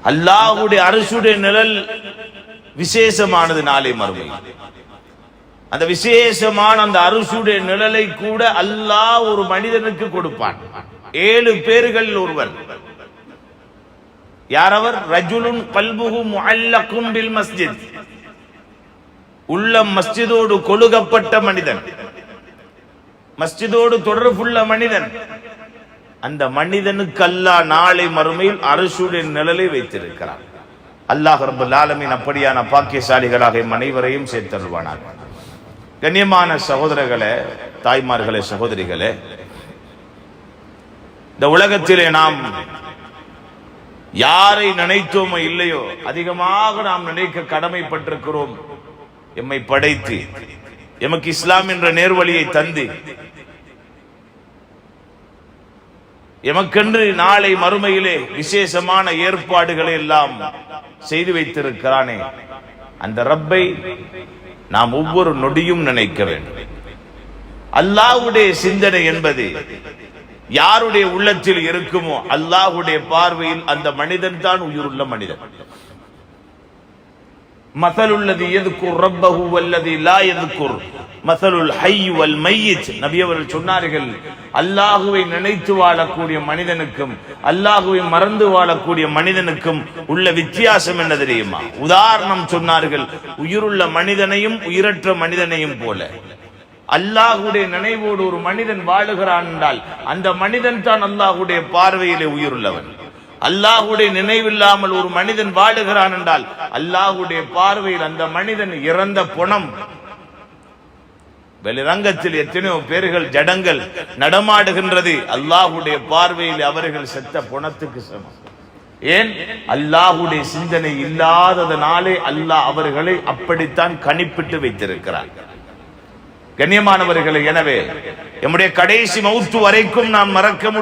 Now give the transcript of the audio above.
அல்லாஹ்வுடைய அர்ஷுடைய நிழல் விசேஷமானது. நாளை மறுமை அந்த விசேஷமான அந்த அர்ஷுடைய நிழலை கூட அல்லாஹ் ஒரு மனிதனுக்கு கொடுப்பான். 7 பேர்களில் ஒருவர். யார் அவர்? ரஜுலுன் கல்புஹு முஅல்லகுன் பில் மஸ்ஜித். உள்ளம் மஸ்ஜிதோடு கொழுகப்பட்ட மனிதன், மஸ்ஜிதோடு தொடர்புள்ள மனிதன். அந்த மனிதனுக்கு அல்லாஹ் நாளை மறுமையில் அர்ஷுடைய நிழலை வைத்திருக்கிறார். அல்லாஹ் ரப்பல் ஆலமீன் அப்படியான பாக்கியசாலிகளாக அனைவரையும் சேர்த்தருள்வானாக. கண்ணியமான சகோதரர்களே, தாய்மார்களே, சகோதரிகளே, இந்த உலகத்திலே நாம் யாரை நினைத்தோமோ இல்லையோ அதிகமாக நாம் நினைக்க கடமைப்பட்டிருக்கிறோம். எம்மை படைத்து எமக்கு இஸ்லாம் என்ற நேர்வழியை தந்து எமக்கென்று நாளை மறுமையிலே விசேஷமான ஏற்பாடுகளை எல்லாம் செய்து வைத்திருக்கிறானே அந்த ரப்பை நாம் ஒவ்வொரு நொடியும் நினைக்க வேண்டும். அல்லாஹ்வுடைய சிந்தனை என்பது யாருடைய உள்ளத்தில் இருக்குமோ அல்லாஹ்வுடைய பார்வையில் அந்த மனிதன் தான் உயிருள்ள மனிதன். மஸலுல்லதி யذ்குர் ரப்பஹு வல்லதி லா யذ்குர் மஸலுல் ஹய்ய் வல் மய்யித். நபி அவர்கள் சொன்னார்கள், அல்லாஹ்வை நினைத்து வாழக்கூடிய மனிதனுக்கும் அல்லாஹ்வை மறந்து வாழக்கூடிய மனிதனுக்கும் உள்ள வித்தியாசம் என்ன தெரியுமா? உதாரணம் சொன்னார்கள், உயிருள்ள மனிதனையும் உயிரற்ற மனிதனையும் போல. அல்லாஹ்வுடைய நினைவோடு ஒரு மனிதன் வாழுகிறான் என்றால் அந்த மனிதன் தான் அல்லாஹ்வுடைய பார்வையிலே உயிருள்ளவன். அல்லாஹ்வுடைய நினைவில்லாமல் ஒரு மனிதன் வாழுகிறான் என்றால் அல்லாஹ்வுடைய பார்வையில் அந்த மனிதன் இறந்த பொணம். வெளிரங்கத்தில் எத்தனையோ பேர்கள் ஜடங்கள் நடமாடுகின்றது, அல்லாஹ்வுடைய பார்வையில் அவர்கள் செத்த பொணத்துக்கு சமம். ஏன்? அல்லாஹ்வுடைய சிந்தனை இல்லாததனாலே அல்லாஹ் அவர்களை அப்படித்தான் கணிப்பிட்டு வைத்திருக்கிறார். கண்ணியமானவர்களே, எனவே நம்முடைய கடைசி மௌத்து வரைக்கும் நாம் மறக்க